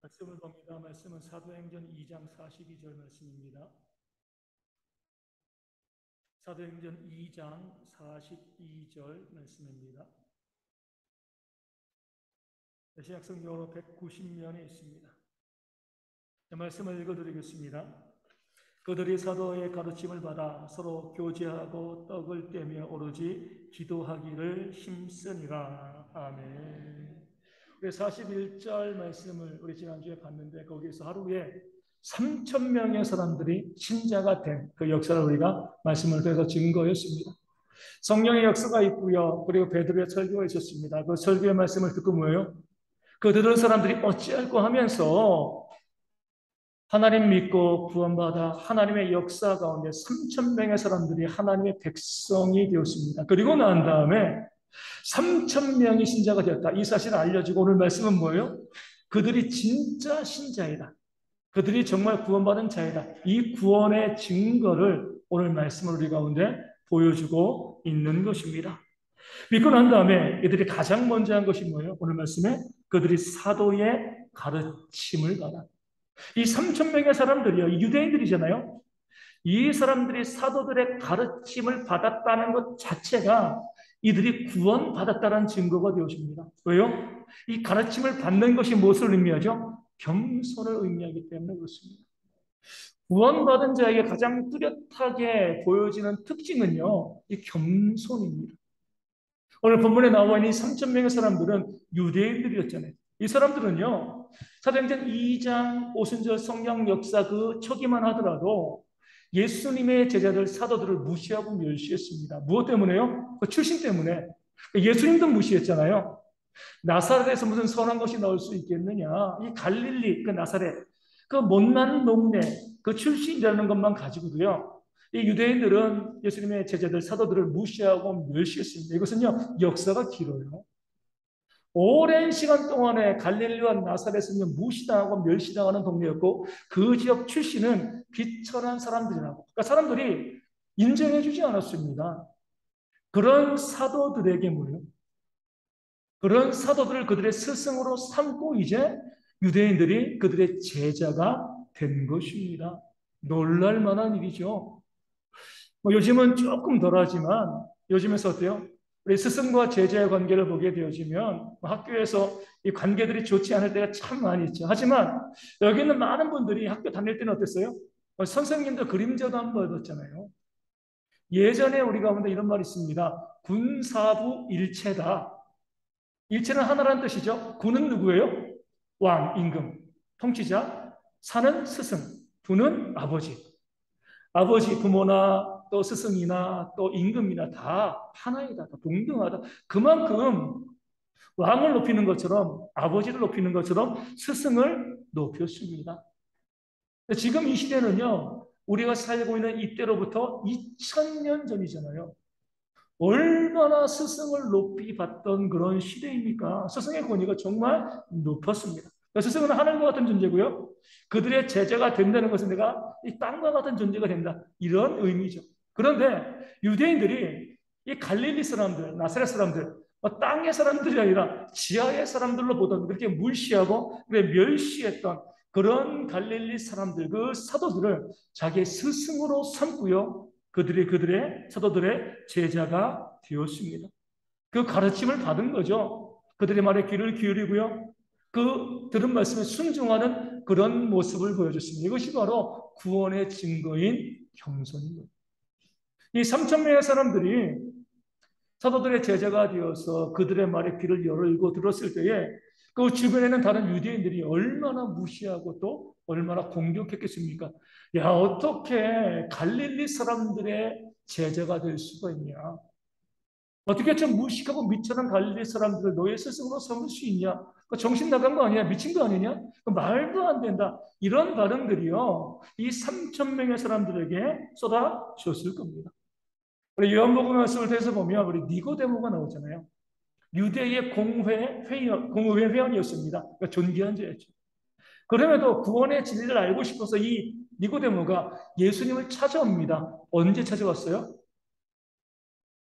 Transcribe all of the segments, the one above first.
말씀을 봅니다. 말씀은 사도행전 2장 42절 말씀입니다. 사도행전 2장 42절 말씀입니다. 신약성경으로 190면에 있습니다. 말씀을 읽어드리겠습니다. 그들이 사도의 가르침을 받아 서로 교제하고 떡을 떼며 오로지 기도하기를 힘쓰니라. 아멘. 우리 41절 말씀을 우리 지난주에 봤는데 거기에서 하루에 3천 명의 사람들이 신자가 된 그 역사를 우리가 말씀을 통해서 증거했습니다. 성령의 역사가 있고요. 그리고 베드로의 설교가 있었습니다. 그 설교의 말씀을 듣고 뭐예요? 그 들은 사람들이 어찌할꼬 하면서 하나님 믿고 구원받아 하나님의 역사 가운데 3천 명의 사람들이 하나님의 백성이 되었습니다. 그리고 난 다음에 3천 명이 신자가 되었다. 이 사실을 알려주고 오늘 말씀은 뭐예요? 그들이 진짜 신자이다. 그들이 정말 구원받은 자이다. 이 구원의 증거를 오늘 말씀을 우리 가운데 보여주고 있는 것입니다. 믿고 난 다음에 이들이 가장 먼저 한 것이 뭐예요? 오늘 말씀에 그들이 사도의 가르침을 받아. 이 3천 명의 사람들이요, 유대인들이잖아요. 이 사람들이 사도들의 가르침을 받았다는 것 자체가 이들이 구원받았다는 증거가 되어집니다. 왜요? 이 가르침을 받는 것이 무엇을 의미하죠? 겸손을 의미하기 때문에 그렇습니다. 구원받은 자에게 가장 뚜렷하게 보여지는 특징은요, 이 겸손입니다. 오늘 본문에 나와 있는 3천 명의 사람들은 유대인들이었잖아요. 이 사람들은요, 사도행전 2장 오순절 성령 역사 그 초기만 하더라도 예수님의 제자들 사도들을 무시하고 멸시했습니다. 무엇 때문에요? 그 출신 때문에. 예수님도 무시했잖아요. 나사렛에서 무슨 선한 것이 나올 수 있겠느냐? 이 갈릴리, 그 나사렛, 그 못난 동네, 그 출신이라는 것만 가지고도요. 이 유대인들은 예수님의 제자들, 사도들을 무시하고 멸시했습니다. 이것은요, 역사가 길어요. 오랜 시간 동안에 갈릴리와 나사렛은 무시당하고 멸시당하는 동네였고 그 지역 출신은 비천한 사람들이라고. 그러니까 사람들이 인정해주지 않았습니다. 그런 사도들에게 뭐예요? 그런 사도들을 그들의 스승으로 삼고 이제 유대인들이 그들의 제자가 된 것입니다. 놀랄 만한 일이죠. 요즘은 조금 덜하지만 요즘에서 어때요? 우리 스승과 제자의 관계를 보게 되어지면 학교에서 이 관계들이 좋지 않을 때가 참 많이 있죠. 하지만 여기 있는 많은 분들이 학교 다닐 때는 어땠어요? 선생님도 그림자도 안 보였잖아요. 예전에 우리 가운데 이런 말이 있습니다. 군사부 일체다. 일체는 하나라는 뜻이죠. 군은 누구예요? 왕, 임금, 통치자. 사는 스승, 부는 아버지. 아버지, 부모나 또 스승이나 또 임금이나 다 하나이다. 다 동등하다. 그만큼 왕을 높이는 것처럼 아버지를 높이는 것처럼 스승을 높였습니다. 지금 이 시대는요. 우리가 살고 있는 이때로부터 2000년 전이잖아요. 얼마나 스승을 높이 받던 그런 시대입니까? 스승의 권위가 정말 높았습니다. 스승은 하늘과 같은 존재고요. 그들의 제자가 된다는 것은 내가 이 땅과 같은 존재가 된다. 이런 의미죠. 그런데 유대인들이 이 갈릴리 사람들, 나사렛 사람들, 땅의 사람들이 아니라 지하의 사람들로 보던 그렇게 무시하고 멸시했던 그런 갈릴리 사람들, 그 사도들을 자기의 스승으로 삼고요. 그들의 사도들의 제자가 되었습니다. 그 가르침을 받은 거죠. 그들의 말에 귀를 기울이고요. 그 들은 말씀에 순종하는 그런 모습을 보여줬습니다. 이것이 바로 구원의 증거인 겸손입니다. 이 3천 명의 사람들이 사도들의 제자가 되어서 그들의 말에 귀를 열고 들었을 때에 그 주변에는 다른 유대인들이 얼마나 무시하고 또 얼마나 공격했겠습니까? 야, 어떻게 갈릴리 사람들의 제자가 될 수가 있냐? 어떻게 좀 무식하고 미천한 갈릴리 사람들을 너의 스승으로 삼을 수 있냐? 정신 나간 거 아니야? 미친 거 아니냐? 말도 안 된다. 이런 반응들이요. 이 3천 명의 사람들에게 쏟아졌을 겁니다. 우리 요한복음 말씀을 통해서 보면 우리 니고데모가 나오잖아요. 유대의 공회 회원이었습니다. 그러니까 존귀한 자였죠. 그럼에도 구원의 진리를 알고 싶어서 이 니고데모가 예수님을 찾아옵니다. 언제 찾아왔어요?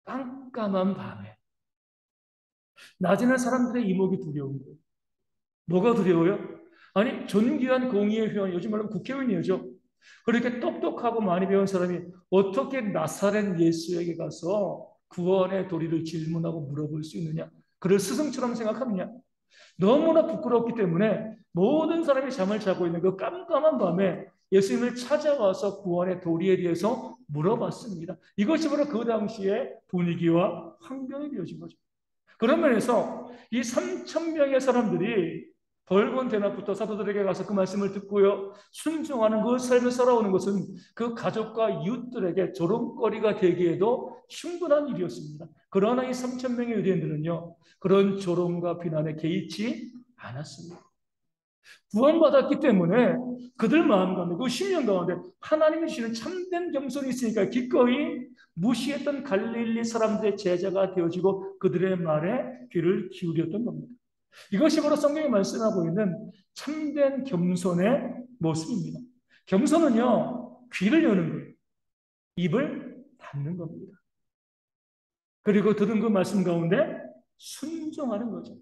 깜깜한 밤에. 낮에는 사람들의 이목이 두려운 거예요. 뭐가 두려워요? 아니, 존귀한 공의회 회원, 요즘 말하면 국회의원이죠. 그렇게 똑똑하고 많이 배운 사람이 어떻게 나사렛 예수에게 가서 구원의 도리를 질문하고 물어볼 수 있느냐? 그를 스승처럼 생각하느냐? 너무나 부끄럽기 때문에 모든 사람이 잠을 자고 있는 그 깜깜한 밤에 예수님을 찾아와서 구원의 도리에 대해서 물어봤습니다. 이것이 바로 그 당시의 분위기와 환경이 되어진 거죠. 그런 면에서 이 3천 명의 사람들이 벌건 대낮부터 사도들에게 가서 그 말씀을 듣고요, 순종하는 그 삶을 살아오는 것은 그 가족과 이웃들에게 조롱거리가 되기에도 충분한 일이었습니다. 그러나 이 3천 명의 유대인들은요, 그런 조롱과 비난에 개의치 않았습니다. 구원받았기 때문에 그들 마음 가운데, 그 심령 가운데 하나님이 주시는 참된 겸손이 있으니까 기꺼이 무시했던 갈릴리 사람들의 제자가 되어지고 그들의 말에 귀를 기울였던 겁니다. 이것이 바로 성경이 말씀하고 있는 참된 겸손의 모습입니다. 겸손은요, 귀를 여는 거예요. 입을 닫는 겁니다. 그리고 들은 그 말씀 가운데 순종하는 거죠.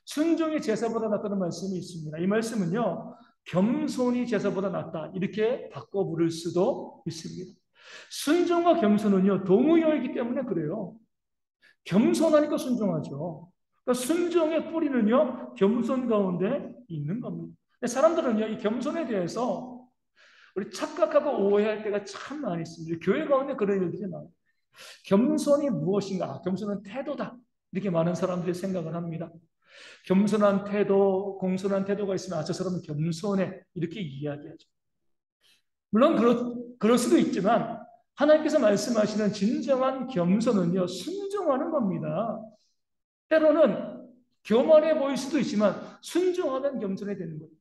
순종이 제사보다 낫다는 말씀이 있습니다. 이 말씀은요, 겸손이 제사보다 낫다, 이렇게 바꿔 부를 수도 있습니다. 순종과 겸손은요, 동의어이기 때문에 그래요. 겸손하니까 순종하죠. 그러니까 순종의 뿌리는요, 겸손 가운데 있는 겁니다. 사람들은요, 이 겸손에 대해서 우리 착각하고 오해할 때가 참 많이 있습니다. 교회 가운데 그런 일들이 많아요. 겸손이 무엇인가? 겸손은 태도다. 이렇게 많은 사람들이 생각을 합니다. 겸손한 태도, 공손한 태도가 있으면 저 사람은 겸손해. 이렇게 이야기하죠. 물론 그럴 수도 있지만 하나님께서 말씀하시는 진정한 겸손은요, 순종하는 겁니다. 때로는 교만해 보일 수도 있지만 순종하면 겸손해 되는 거예요.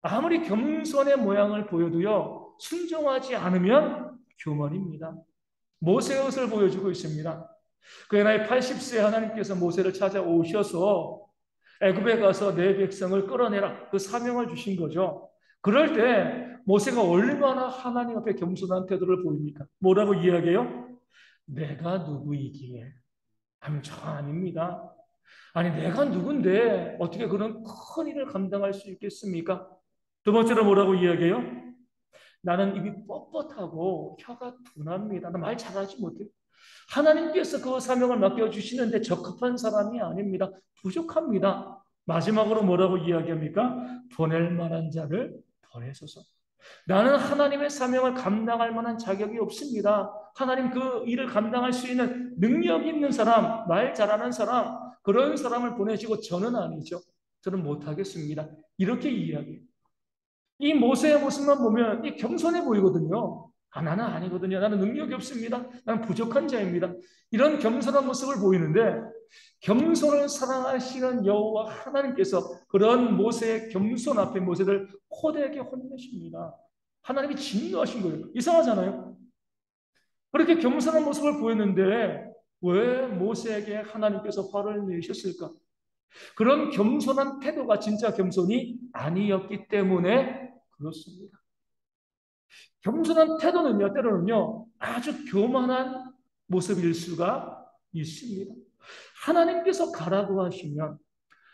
아무리 겸손의 모양을 보여도요, 순종하지 않으면 교만입니다. 모세의 것을 보여주고 있습니다. 그의 나이 80세 하나님께서 모세를 찾아오셔서 애굽에 가서 내 백성을 끌어내라, 그 사명을 주신 거죠. 그럴 때 모세가 얼마나 하나님 앞에 겸손한 태도를 보입니까? 뭐라고 이야기해요? 내가 누구이기에 하면 저 아닙니다. 아니, 내가 누군데 어떻게 그런 큰 일을 감당할 수 있겠습니까? 두 번째로 뭐라고 이야기해요? 나는 입이 뻣뻣하고 혀가 둔합니다. 나 말 잘하지 못해요. 하나님께서 그 사명을 맡겨주시는데 적합한 사람이 아닙니다. 부족합니다. 마지막으로 뭐라고 이야기합니까? 보낼 만한 자를 보내소서. 나는 하나님의 사명을 감당할 만한 자격이 없습니다. 하나님 그 일을 감당할 수 있는 능력 있는 사람, 말 잘하는 사람, 그런 사람을 보내시고 저는 아니죠. 저는 못하겠습니다. 이렇게 이야기해요. 이 모세의 모습만 보면 이 겸손해 보이거든요. 나는 아니거든요. 나는 능력이 없습니다. 나는 부족한 자입니다. 이런 겸손한 모습을 보이는데 겸손을 사랑하시는 여호와 하나님께서 그런 모세의 겸손 앞에 모세를 호되게 혼내십니다. 하나님이 진노하신 거예요. 이상하잖아요. 그렇게 겸손한 모습을 보였는데 왜 모세에게 하나님께서 화를 내셨을까? 그런 겸손한 태도가 진짜 겸손이 아니었기 때문에 그렇습니다. 겸손한 태도는요, 때로는요, 아주 교만한 모습일 수가 있습니다. 하나님께서 가라고 하시면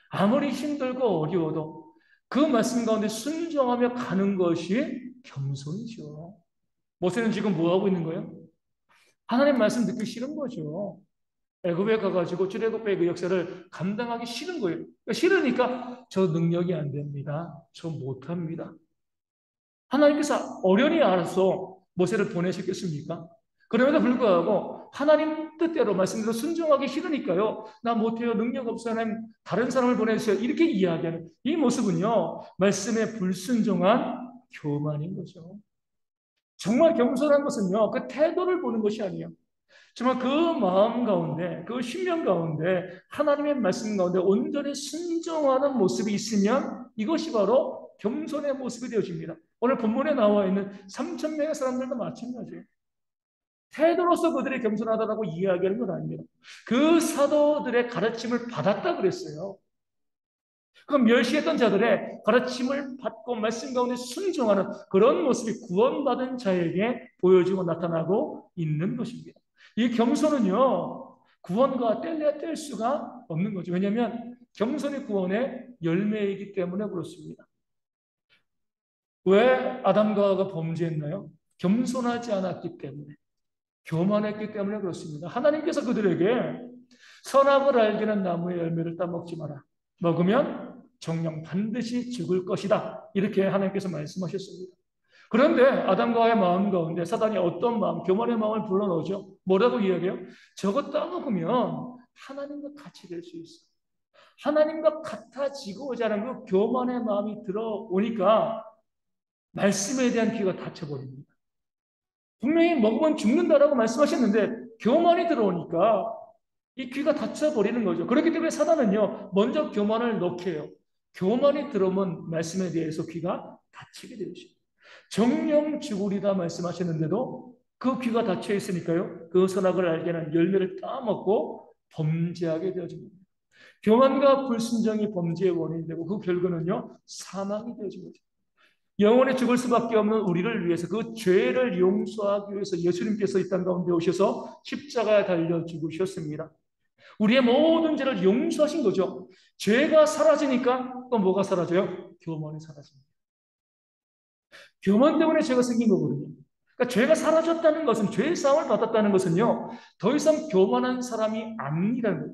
아무리 힘들고 어려워도 그 말씀 가운데 순종하며 가는 것이 겸손이죠. 모세는 지금 뭐 하고 있는 거예요? 하나님 말씀 듣기 싫은 거죠. 애굽에 가가지고 출애굽의 그 역사를 감당하기 싫은 거예요. 그러니까 싫으니까 저 능력이 안 됩니다. 저 못합니다. 하나님께서 어련히 알아서 모세를 보내셨겠습니까? 그럼에도 불구하고 하나님 뜻대로 말씀대로 순종하기 싫으니까요. 나 못해요. 능력 없어요. 하나님 다른 사람을 보내주세요. 이렇게 이야기하는 이 모습은요. 말씀에 불순종한 교만인 거죠. 정말 겸손한 것은요. 그 태도를 보는 것이 아니에요. 정말 그 마음 가운데, 그 심령 가운데 하나님의 말씀 가운데 온전히 순종하는 모습이 있으면 이것이 바로 겸손의 모습이 되어집니다. 오늘 본문에 나와 있는 3천 명의 사람들도 마찬가지예요. 태도로서 그들이 겸손하다고 이야기하는 건 아닙니다. 그 사도들의 가르침을 받았다 그랬어요. 그 멸시했던 자들의 가르침을 받고 말씀 가운데 순종하는 그런 모습이 구원받은 자에게 보여지고 나타나고 있는 것입니다. 이 겸손은요, 구원과 뗄래야 뗄 수가 없는 거죠. 왜냐하면 겸손이 구원의 열매이기 때문에 그렇습니다. 왜 아담과 하와가 범죄했나요? 겸손하지 않았기 때문에, 교만했기 때문에 그렇습니다. 하나님께서 그들에게 선악을 알게는 나무의 열매를 따먹지 마라. 먹으면 정녕 반드시 죽을 것이다. 이렇게 하나님께서 말씀하셨습니다. 그런데 아담과 하와의 마음 가운데 사단이 어떤 마음, 교만의 마음을 불러넣죠. 뭐라고 이야기해요? 저것 따먹으면 하나님과 같이 될 수 있어. 하나님과 같아지고자 하는 그 교만의 마음이 들어오니까 말씀에 대한 귀가 닫혀버립니다. 분명히 먹으면 죽는다라고 말씀하셨는데 교만이 들어오니까 이 귀가 닫혀버리는 거죠. 그렇기 때문에 사단은요, 먼저 교만을 넣게 해요. 교만이 들어오면 말씀에 대해서 귀가 닫히게 되죠. 정령 죽으리다 말씀하셨는데도 그 귀가 닫혀 있으니까요, 그 선악을 알게 하는 열매를 따먹고 범죄하게 되어집니다. 교만과 불순종이 범죄의 원인이 되고 그 결과는요, 사망이 되어진 거죠. 영원히 죽을 수밖에 없는 우리를 위해서 그 죄를 용서하기 위해서 예수님께서 이 땅 가운데 오셔서 십자가에 달려 죽으셨습니다. 우리의 모든 죄를 용서하신 거죠. 죄가 사라지니까 또 뭐가 사라져요? 교만이 사라집니다. 교만 때문에 죄가 생긴 거거든요. 그러니까 죄가 사라졌다는 것은, 죄의 사함을 받았다는 것은요, 더 이상 교만한 사람이 아니라는 거예요.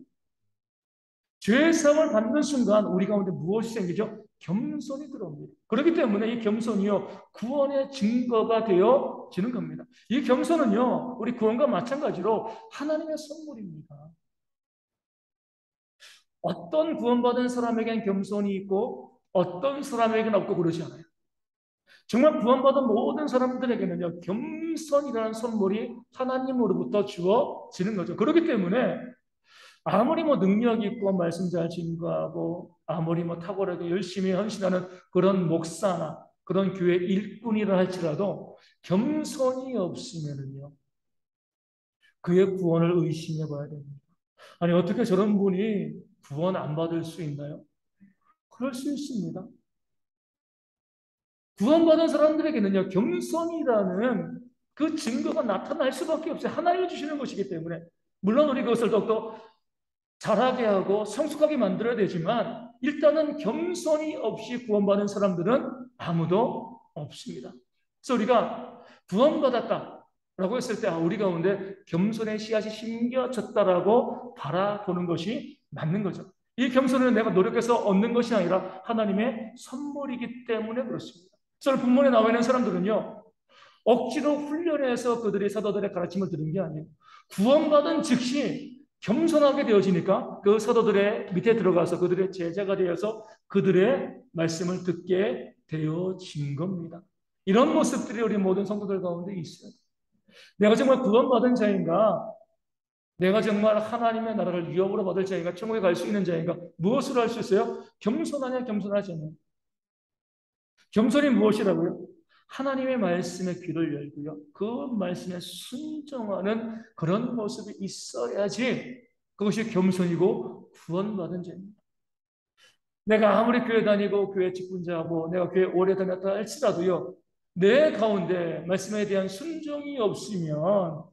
죄의 사함을 받는 순간 우리 가운데 무엇이 생기죠? 겸손이 들어옵니다. 그렇기 때문에 이 겸손이요, 구원의 증거가 되어지는 겁니다. 이 겸손은요, 우리 구원과 마찬가지로 하나님의 선물입니다. 어떤 구원받은 사람에겐 겸손이 있고 어떤 사람에게는 없고 그러지 않아요. 정말 구원받은 모든 사람들에게는요, 겸손이라는 선물이 하나님으로부터 주어지는 거죠. 그렇기 때문에 아무리 뭐 능력 있고 말씀 잘 증거하고 아무리 뭐 탁월하게 열심히 헌신하는 그런 목사나 그런 교회 일꾼이라 할지라도 겸손이 없으면은요, 그의 구원을 의심해 봐야 됩니다. 아니, 어떻게 저런 분이 구원 안 받을 수 있나요? 그럴 수 있습니다. 구원받은 사람들에게는요, 겸손이라는 그 증거가 나타날 수밖에 없어요. 하나님이 주시는 것이기 때문에. 물론 우리 그것을 더욱더 잘하게 하고 성숙하게 만들어야 되지만, 일단은 겸손이 없이 구원받은 사람들은 아무도 없습니다. 그래서 우리가 구원받았다라고 했을 때, 우리 가운데 겸손의 씨앗이 심겨졌다라고 바라보는 것이 맞는 거죠. 이 겸손은 내가 노력해서 얻는 것이 아니라 하나님의 선물이기 때문에 그렇습니다. 그래서 본문에 나와 있는 사람들은요, 억지로 훈련해서 그들이 사도들의 가르침을 들은 게 아니에요. 구원받은 즉시 겸손하게 되어지니까 그 사도들의 밑에 들어가서 그들의 제자가 되어서 그들의 말씀을 듣게 되어진 겁니다. 이런 모습들이 우리 모든 성도들 가운데 있어요. 내가 정말 구원받은 자인가? 내가 정말 하나님의 나라를 유업으로 받을 자인가? 천국에 갈 수 있는 자인가? 무엇을 할 수 있어요? 겸손하냐, 겸손하지 않냐? 겸손이 무엇이라고요? 하나님의 말씀에 귀를 열고요, 그 말씀에 순종하는 그런 모습이 있어야지 그것이 겸손이고 구원받은 자입니다. 내가 아무리 교회 다니고 교회 직분자하고 내가 교회 오래 다녔다 할지라도요, 내 가운데 말씀에 대한 순종이 없으면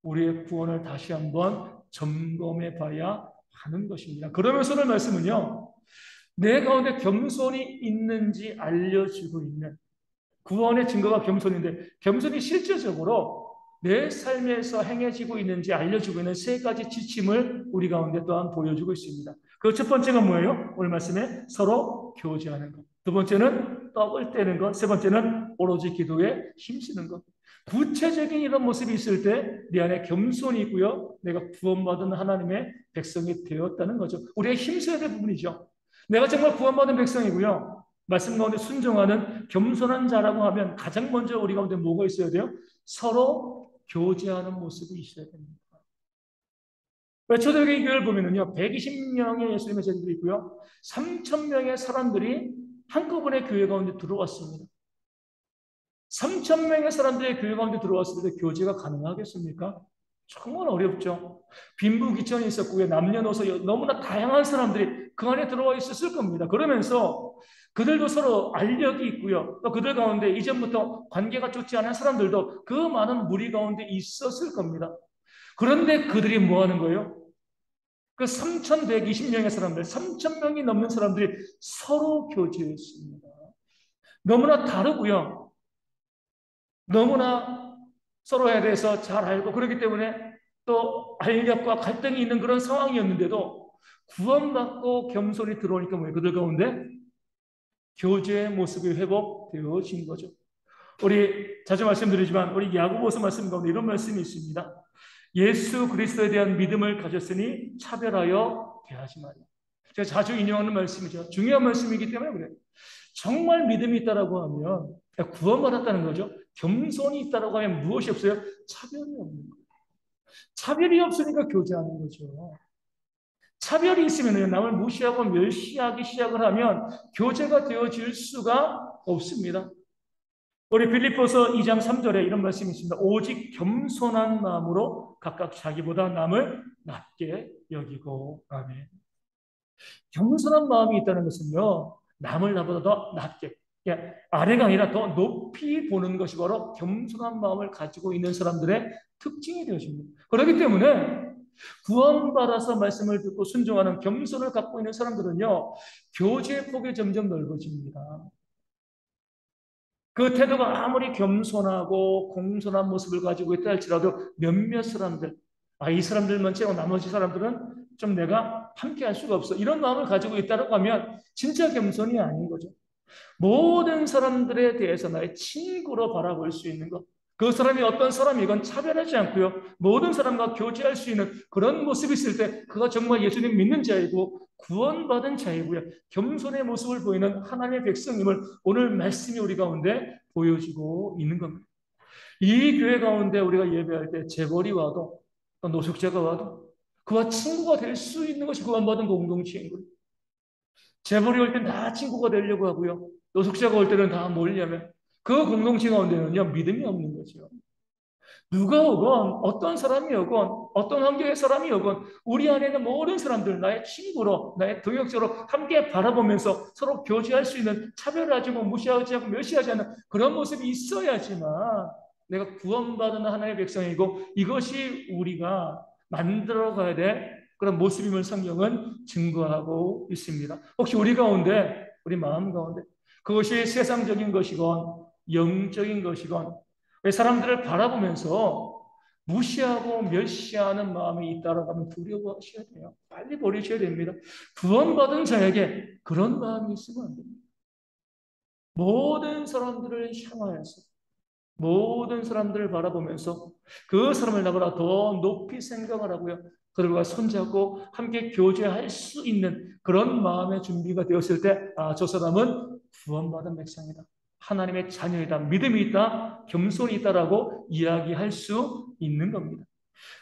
우리의 구원을 다시 한번 점검해 봐야 하는 것입니다. 그러면서 오늘 말씀은요, 내 가운데 겸손이 있는지 알려주고 있는, 구원의 증거가 겸손인데 겸손이 실질적으로 내 삶에서 행해지고 있는지 알려주고 있는 세 가지 지침을 우리 가운데 또한 보여주고 있습니다. 그 첫 번째가 뭐예요? 오늘 말씀에 서로 교제하는 것. 두 번째는 떡을 떼는 것. 세 번째는 오로지 기도에 힘쓰는 것. 구체적인 이런 모습이 있을 때 내 안에 겸손이 있고요, 내가 구원받은 하나님의 백성이 되었다는 거죠. 우리가 힘써야 될 부분이죠. 내가 정말 구원받은 백성이고요, 말씀 가운데 순종하는 겸손한 자라고 하면 가장 먼저 우리 가운데 뭐가 있어야 돼요? 서로 교제하는 모습이 있어야 됩니다. 초대교회 교회를 보면은요, 120명의 예수님의 제자들이 있고요, 3,000명의 사람들이 한꺼번에 교회 가운데 들어왔습니다. 3,000명의 사람들이 교회 가운데 들어왔을 때 교제가 가능하겠습니까? 정말 어렵죠. 빈부귀천이 있었고요, 남녀노소 너무나 다양한 사람들이 그 안에 들어와 있었을 겁니다. 그러면서 그들도 서로 알력이 있고요, 또 그들 가운데 이전부터 관계가 좋지 않은 사람들도 그 많은 무리 가운데 있었을 겁니다. 그런데 그들이 뭐 하는 거예요? 그 3,120명의 사람들, 3,000명이 넘는 사람들이 서로 교제했습니다. 너무나 다르고요. 너무나 서로에 대해서 잘 알고 그렇기 때문에 또 알력과 갈등이 있는 그런 상황이었는데도 구원받고 겸손히 들어오니까 뭐예요? 그들 가운데 교제의 모습이 회복되어진 거죠. 우리 자주 말씀드리지만 우리 야고보서 말씀 가운데 이런 말씀이 있습니다. 예수 그리스도에 대한 믿음을 가졌으니 차별하여 대하지 말라. 제가 자주 인용하는 말씀이죠. 중요한 말씀이기 때문에 그래요. 정말 믿음이 있다라고 하면 구원받았다는 거죠. 겸손이 있다라고 하면 무엇이 없어요? 차별이 없는 거예요. 차별이 없으니까 교제하는 거죠. 차별이 있으면 남을 무시하고 멸시하기 시작을 하면 교제가 되어질 수가 없습니다. 우리 빌립보서 2장 3절에 이런 말씀이 있습니다. 오직 겸손한 마음으로 각각 자기보다 남을 낮게 여기고. 아멘. 겸손한 마음이 있다는 것은요, 남을 나보다 더 낮게, 아래가 아니라 더 높이 보는 것이 바로 겸손한 마음을 가지고 있는 사람들의 특징이 되어집니다. 그렇기 때문에 구원받아서 말씀을 듣고 순종하는 겸손을 갖고 있는 사람들은요, 교제의 폭이 점점 넓어집니다. 그 태도가 아무리 겸손하고 공손한 모습을 가지고 있다 할지라도 몇몇 사람들, 이 사람들만 채고 나머지 사람들은 좀 내가 함께 할 수가 없어. 이런 마음을 가지고 있다고 하면 진짜 겸손이 아닌 거죠. 모든 사람들에 대해서 나의 친구로 바라볼 수 있는 것. 그 사람이 어떤 사람이건 차별하지 않고요. 모든 사람과 교제할 수 있는 그런 모습이 있을 때 그가 정말 예수님 믿는 자이고 구원받은 자이고요. 겸손의 모습을 보이는 하나님의 백성임을 오늘 말씀이 우리 가운데 보여주고 있는 겁니다. 이 교회 가운데 우리가 예배할 때 재벌이 와도 또 노숙자가 와도 그와 친구가 될 수 있는 것이 구원받은 공동체인 거예요. 재벌이 올 땐 다 친구가 되려고 하고요. 노숙자가 올 때는 다 모이려면 그 공동체 가운데는요, 믿음이 없는 거죠. 누가 오건, 어떤 사람이 오건, 어떤 환경의 사람이 오건, 우리 안에 있는 모든 사람들, 나의 친구로, 나의 동역자로 함께 바라보면서 서로 교제할 수 있는 차별하지 않고 무시하지 않고 멸시하지 않는 그런 모습이 있어야지만 내가 구원받은 하나님의 백성이고 이것이 우리가 만들어가야 될 그런 모습임을 성경은 증거하고 있습니다. 혹시 우리 가운데, 우리 마음 가운데 그것이 세상적인 것이건 영적인 것이건 왜 사람들을 바라보면서 무시하고 멸시하는 마음이 있다라고 하면 두려워하셔야 돼요. 빨리 버리셔야 됩니다. 구원받은 자에게 그런 마음이 있으면 안 됩니다. 모든 사람들을 향하여서 모든 사람들을 바라보면서 그 사람을 나보다 더 높이 생각을 하고요. 그들과 손잡고 함께 교제할 수 있는 그런 마음의 준비가 되었을 때, 저 사람은 구원받은 백성이다. 하나님의 자녀이다. 믿음이 있다. 겸손이 있다라고 이야기할 수 있는 겁니다.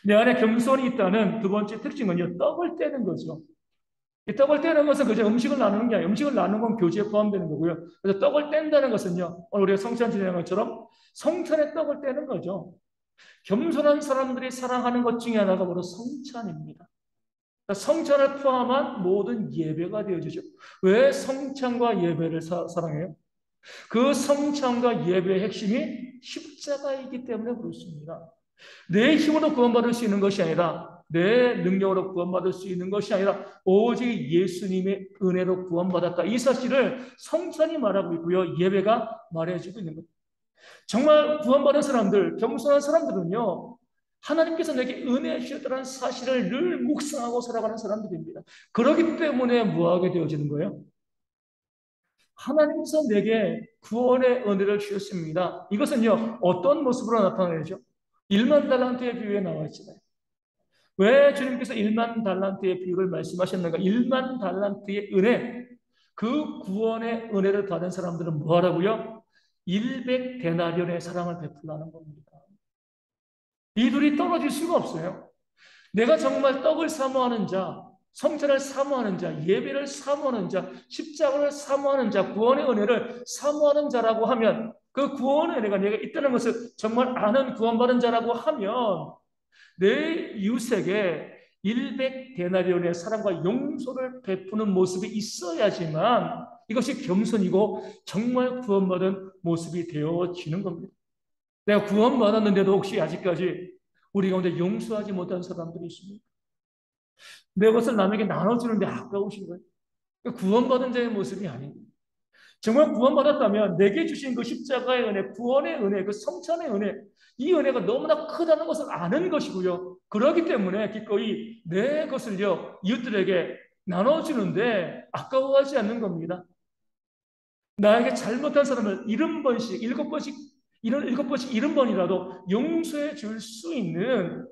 내 안에 겸손이 있다는 두 번째 특징은요, 떡을 떼는 거죠. 이 떡을 떼는 것은 그저 음식을 나누는 게 아니에요. 음식을 나누는 건 교제에 포함되는 거고요. 그래서 떡을 뗀다는 것은요, 오늘 우리가 성찬 지내는 것처럼 성찬의 떡을 떼는 거죠. 겸손한 사람들이 사랑하는 것 중에 하나가 바로 성찬입니다. 그러니까 성찬을 포함한 모든 예배가 되어지죠. 왜 성찬과 예배를 사랑해요? 그 성찬과 예배의 핵심이 십자가이기 때문에 그렇습니다. 내 힘으로 구원받을 수 있는 것이 아니라 내 능력으로 구원받을 수 있는 것이 아니라 오직 예수님의 은혜로 구원받았다. 이 사실을 성찬이 말하고 있고요. 예배가 말해주고 있는 겁니다. 정말 구원받은 사람들, 겸손한 사람들은요. 하나님께서 내게 은혜 주셨다는 사실을 늘 묵상하고 살아가는 사람들입니다. 그렇기 때문에 뭐하게 되어지는 거예요? 하나님께서 내게 구원의 은혜를 주셨습니다. 이것은요. 어떤 모습으로 나타나죠? 1만 달란트의 비유에 나와 있잖아요. 왜 주님께서 1만 달란트의 비유를 말씀하셨는가? 1만 달란트의 은혜, 그 구원의 은혜를 받은 사람들은 뭐 하라고요? 100데나리온의 사랑을 베풀라는 겁니다. 이 둘이 떨어질 수가 없어요. 내가 정말 떡을 사모하는 자, 성찬을 사모하는 자, 예배를 사모하는 자, 십자가를 사모하는 자, 구원의 은혜를 사모하는 자라고 하면 그 구원의 은혜가 내가 있다는 것을 정말 아는 구원받은 자라고 하면 내 이웃에게 100데나리온의 사랑과 용서를 베푸는 모습이 있어야지만 이것이 겸손이고 정말 구원받은 모습이 되어지는 겁니다. 내가 구원받았는데도 혹시 아직까지 우리 가운데 용서하지 못한 사람들이 있습니다. 내 것을 남에게 나눠주는데 아까우신 거예요. 구원받은 자의 모습이 아닙니다. 정말 구원받았다면 내게 주신 그 십자가의 은혜, 구원의 은혜, 그 성찬의 은혜, 이 은혜가 너무나 크다는 것을 아는 것이고요. 그렇기 때문에 기꺼이 내 것을요, 이웃들에게 나눠주는데 아까워하지 않는 겁니다. 나에게 잘못한 사람을 70번씩, 7번씩, 이런 7번씩, 70번이라도 용서해 줄 수 있는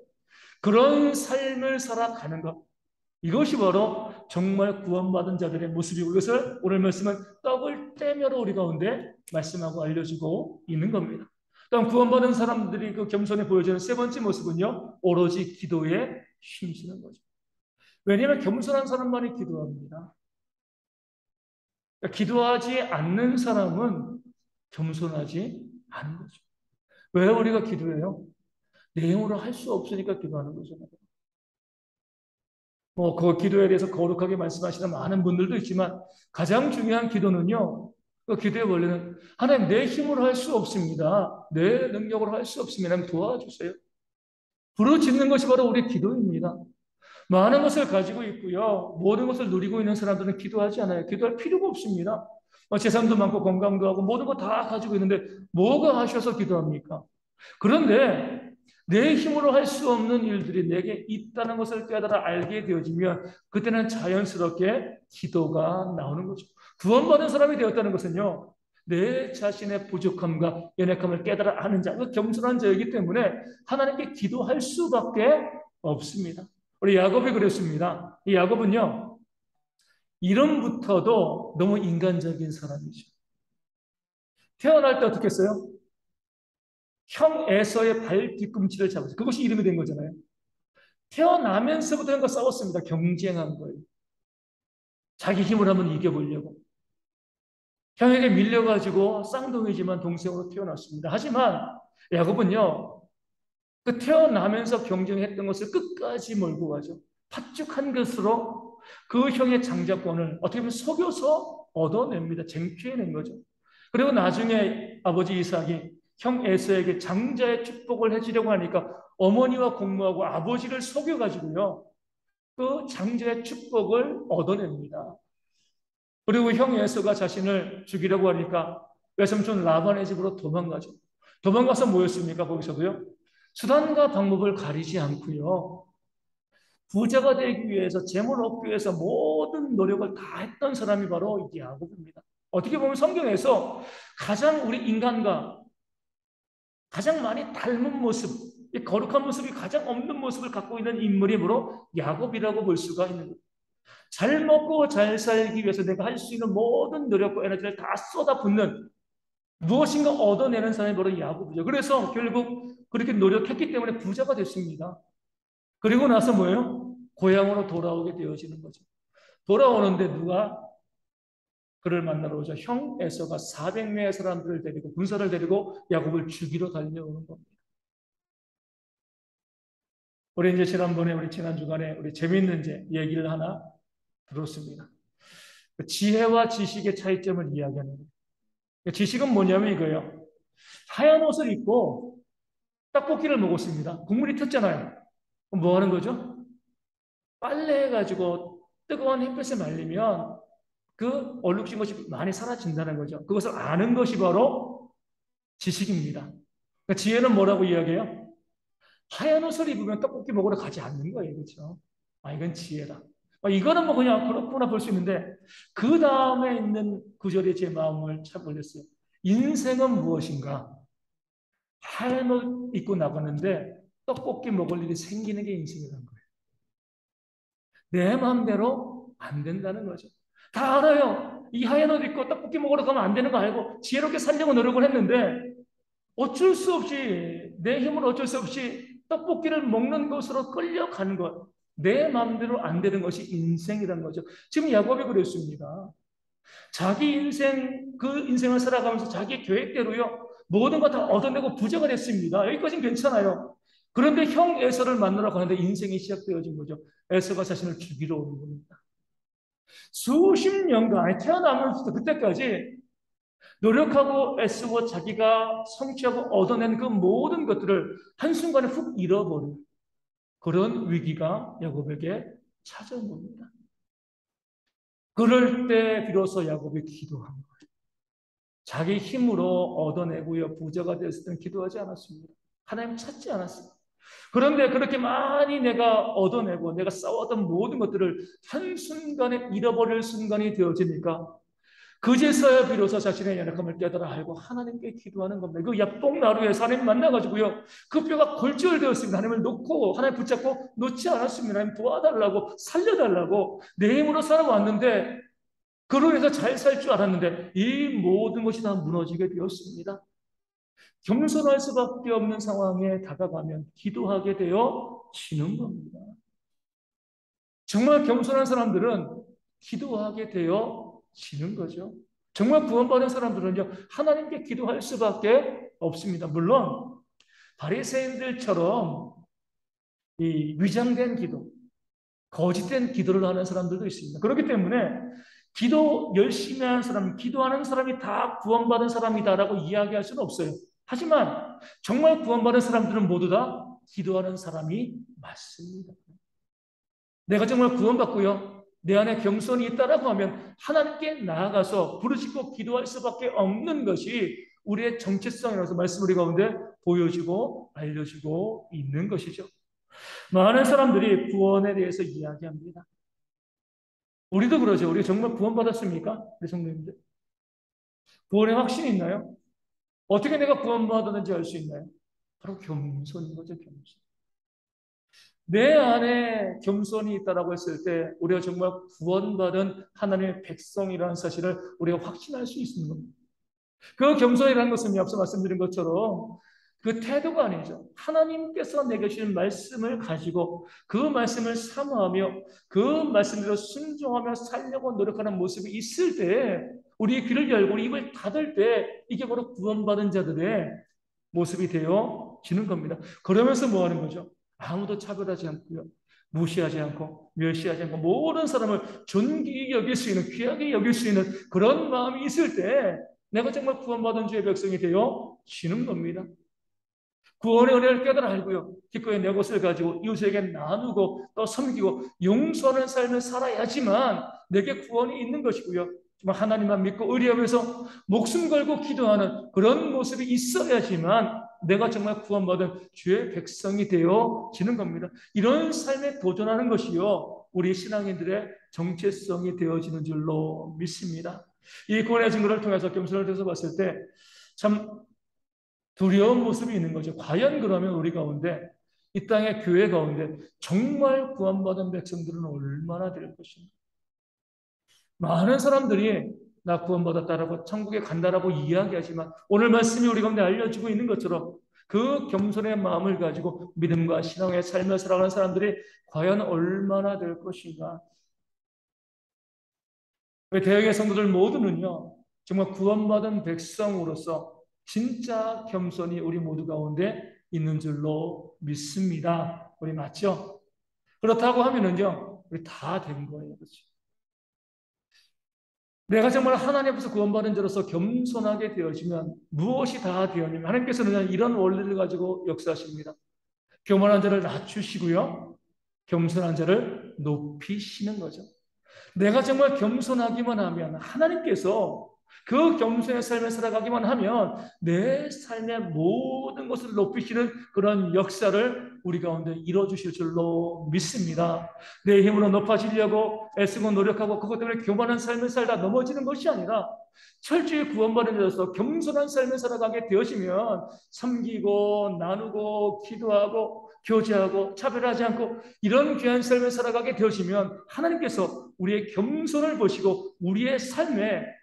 그런 삶을 살아가는 것. 이것이 바로 정말 구원받은 자들의 모습이고, 이것을 오늘 말씀은 떡을 떼며로 우리 가운데 말씀하고 알려주고 있는 겁니다. 또한 구원받은 사람들이 그 겸손에 보여주는 세 번째 모습은요, 오로지 기도에 힘쓰는 거죠. 왜냐하면 겸손한 사람만이 기도합니다. 그러니까 기도하지 않는 사람은 겸손하지 않은 거죠. 왜 우리가 기도해요? 내 힘으로 할 수 없으니까 기도하는 거잖아요. 그 기도에 대해서 거룩하게 말씀하시는 많은 분들도 있지만 가장 중요한 기도는요. 그 기도의 원리는 하나님 내 힘으로 할 수 없습니다. 내 능력으로 할 수 없습니다. 하나님 도와주세요. 부르짖는 것이 바로 우리의 기도입니다. 많은 것을 가지고 있고요. 모든 것을 누리고 있는 사람들은 기도하지 않아요. 기도할 필요가 없습니다. 재산도 많고 건강도 하고 모든 거 다 가지고 있는데 뭐가 하셔서 기도합니까? 그런데 내 힘으로 할 수 없는 일들이 내게 있다는 것을 깨달아 알게 되어지면 그때는 자연스럽게 기도가 나오는 거죠. 구원받은 사람이 되었다는 것은요. 내 자신의 부족함과 연약함을 깨달아 아는 자, 그 겸손한 자이기 때문에 하나님께 기도할 수밖에 없습니다. 우리 야곱이 그랬습니다. 이 야곱은요. 이름부터도 너무 인간적인 사람이죠. 태어날 때 어떻게 했어요? 형 에서의 발 뒤꿈치를 잡았어요. 그것이 이름이 된 거잖아요. 태어나면서부터 형과 싸웠습니다. 경쟁한 거예요. 자기 힘을 한번 이겨보려고. 형에게 밀려가지고 쌍둥이지만 동생으로 태어났습니다. 하지만 야곱은요. 그 태어나면서 경쟁했던 것을 끝까지 몰고 가죠. 팥죽한 것으로 그 형의 장자권을 어떻게 보면 속여서 얻어냅니다. 쟁취해낸 거죠. 그리고 나중에 아버지 이삭이 형 에서에게 장자의 축복을 해주려고 하니까 어머니와 공모하고 아버지를 속여가지고요. 그 장자의 축복을 얻어냅니다. 그리고 형 에서가 자신을 죽이려고 하니까 외삼촌 라반의 집으로 도망가죠. 도망가서 뭐였습니까? 거기서도요. 수단과 방법을 가리지 않고요. 부자가 되기 위해서 재물 얻기 위해서 모든 노력을 다 했던 사람이 바로 야곱입니다. 어떻게 보면 성경에서 가장 우리 인간과 가장 많이 닮은 모습, 거룩한 모습이 가장 없는 모습을 갖고 있는 인물이 바로 야곱이라고 볼 수가 있는 거예요. 잘 먹고 잘 살기 위해서 내가 할 수 있는 모든 노력과 에너지를 다 쏟아붓는 무엇인가 얻어내는 사람이 바로 야곱이죠. 그래서 결국 그렇게 노력했기 때문에 부자가 됐습니다. 그리고 나서 뭐예요? 고향으로 돌아오게 되어지는 거죠. 돌아오는데 누가 그를 만나러 오자 형 에서가 400명의 사람들을 데리고 군사를 데리고 야곱을 죽이러 달려오는 겁니다. 우리 이제 지난번에 우리 지난 주간에 우리 재미있는 이제 얘기를 하나 들었습니다. 지혜와 지식의 차이점을 이야기하는 거예요. 지식은 뭐냐면 이거예요. 하얀 옷을 입고 떡볶이를 먹었습니다. 국물이 튀었잖아요. 그럼 뭐 하는 거죠? 빨래해가지고 뜨거운 햇볕에 말리면 그 얼룩진 것이 많이 사라진다는 거죠. 그것을 아는 것이 바로 지식입니다. 그러니까 지혜는 뭐라고 이야기해요? 하얀 옷을 입으면 떡볶이 먹으러 가지 않는 거예요. 그렇죠? 이건 지혜다. 이거는 뭐 그냥 그렇구나 볼 수 있는데 그 다음에 있는 구절에 제 마음을 참 올렸어요. 인생은 무엇인가? 하얀 옷 입고 나가는데 떡볶이 먹을 일이 생기는 게 인생이라는 거예요. 내 마음대로 안 된다는 거죠. 다 알아요. 이 하얀 옷 입고 떡볶이 먹으러 가면 안 되는 거 알고 지혜롭게 살려고 노력을 했는데 어쩔 수 없이 내 힘으로 어쩔 수 없이 떡볶이를 먹는 것으로 끌려가는 것. 내 마음대로 안 되는 것이 인생이라는 거죠. 지금 야곱이 그랬습니다. 자기 인생, 그 인생을 살아가면서 자기 계획대로요. 모든 거 다 얻어내고 부자가 됐습니다. 여기까지는 괜찮아요. 그런데 형 에서를 만나러 가는데 인생이 시작되어진 거죠. 에서가 자신을 죽이러 오는 겁니다. 수십 년간 태어나면서부터 그때까지 노력하고 애쓰고 자기가 성취하고 얻어낸 그 모든 것들을 한순간에 훅 잃어버린 그런 위기가 야곱에게 찾아온 겁니다. 그럴 때 비로소 야곱이 기도한 거예요. 자기 힘으로 얻어내고요, 부자가 됐을 때는 기도하지 않았습니다. 하나님 찾지 않았어요. 그런데 그렇게 많이 내가 얻어내고 내가 쌓았던 모든 것들을 한순간에 잃어버릴 순간이 되어지니까 그제서야 비로소 자신의 연약함을 깨달아 알고 하나님께 기도하는 겁니다. 그 야복나루에서 하나님 만나가지고요, 그 뼈가 골절되었습니다. 하나님을 놓고 하나님 붙잡고 놓지 않았습니다. 하나님 도와달라고, 살려달라고 내 힘으로 살아왔는데, 그로 인해서 잘 살 줄 알았는데 이 모든 것이 다 무너지게 되었습니다. 겸손할 수밖에 없는 상황에 다가가면 기도하게 되어 지는 겁니다. 정말 겸손한 사람들은 기도하게 되어 지는 거죠. 정말 구원받은 사람들은요, 하나님께 기도할 수밖에 없습니다. 물론 바리새인들처럼 이 위장된 기도, 거짓된 기도를 하는 사람들도 있습니다. 그렇기 때문에 기도 열심히 하는 사람, 기도하는 사람이 다 구원받은 사람이다라고 이야기할 수는 없어요. 하지만 정말 구원받은 사람들은 모두 다 기도하는 사람이 맞습니다. 내가 정말 구원받고요, 내 안에 겸손이 있다라고 하면 하나님께 나아가서 부르짖고 기도할 수밖에 없는 것이 우리의 정체성이라서 말씀 우리 가운데 보여주고 알려주고 있는 것이죠. 많은 사람들이 구원에 대해서 이야기합니다. 우리도 그러죠. 우리 정말 구원받았습니까? 우리 성도님들. 구원의 확신이 있나요? 어떻게 내가 구원받았는지 알 수 있나요? 바로 겸손인 거죠, 겸손. 내 안에 겸손이 있다라고 했을 때 우리가 정말 구원받은 하나님의 백성이라는 사실을 우리가 확신할 수 있는 겁니다. 그 겸손이라는 것은 앞서 말씀드린 것처럼 그 태도가 아니죠. 하나님께서 내게 주신 말씀을 가지고 그 말씀을 사모하며 그 말씀대로 순종하며 살려고 노력하는 모습이 있을 때, 우리의 귀를 열고 우리 입을 닫을 때 이게 바로 구원받은 자들의 모습이 되어지는 겁니다. 그러면서 뭐 하는 거죠? 아무도 차별하지 않고요, 무시하지 않고 멸시하지 않고 모든 사람을 존귀히 여길 수 있는, 귀하게 여길 수 있는 그런 마음이 있을 때 내가 정말 구원받은 주의 백성이 되어지는 겁니다. 구원의 은혜를 깨달아 알고요, 기꺼이 내 것을 가지고 이웃에게 나누고 또 섬기고 용서하는 삶을 살아야지만 내게 구원이 있는 것이고요, 정말 하나님만 믿고 의리하면서 목숨 걸고 기도하는 그런 모습이 있어야지만 내가 정말 구원받은 주의 백성이 되어지는 겁니다. 이런 삶에 도전하는 것이요, 우리 신앙인들의 정체성이 되어지는 줄로 믿습니다. 이 구원의 증거를 통해서 겸손을 통해서 봤을 때 참 두려운 모습이 있는 거죠. 과연 그러면 우리 가운데, 이 땅의 교회 가운데 정말 구원받은 백성들은 얼마나 될 것인가? 많은 사람들이 나 구원받았다라고 천국에 간다라고 이야기하지만 오늘 말씀이 우리 가운데 알려주고 있는 것처럼 그 겸손의 마음을 가지고 믿음과 신앙의 삶을 살아가는 사람들이 과연 얼마나 될 것인가? 대형의 성도들 모두는요, 정말 구원받은 백성으로서 진짜 겸손이 우리 모두 가운데 있는 줄로 믿습니다. 우리 맞죠? 그렇다고 하면은요, 우리 다 된 거예요. 그렇죠? 내가 정말 하나님 앞에서 구원받은 자로서 겸손하게 되어지면 무엇이 다 되었냐면, 하나님께서는 이런 원리를 가지고 역사하십니다. 교만한 자를 낮추시고요, 겸손한 자를 높이시는 거죠. 내가 정말 겸손하기만 하면, 하나님께서 그 겸손의 삶을 살아가기만 하면 내 삶의 모든 것을 높이시는 그런 역사를 우리 가운데 이루어주실 줄로 믿습니다. 내 힘으로 높아지려고 애쓰고 노력하고 그것 때문에 교만한 삶을 살다 넘어지는 것이 아니라 철저히 구원받은 자로서 겸손한 삶을 살아가게 되어지면 섬기고 나누고 기도하고 교제하고 차별하지 않고 이런 귀한 삶을 살아가게 되어지면 하나님께서 우리의 겸손을 보시고 우리의 삶에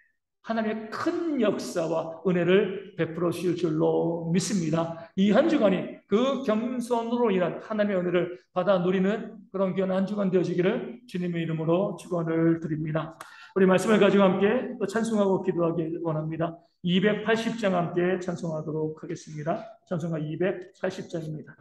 하나님의 큰 역사와 은혜를 베풀어 주실 줄로 믿습니다. 이 한 주간이 그 겸손으로 인한 하나님의 은혜를 받아 누리는 그런 귀한 한 주간 되어지기를 주님의 이름으로 축원을 드립니다. 우리 말씀을 가지고 함께 또 찬송하고 기도하기 원합니다. 280장 함께 찬송하도록 하겠습니다. 찬송가 280장입니다.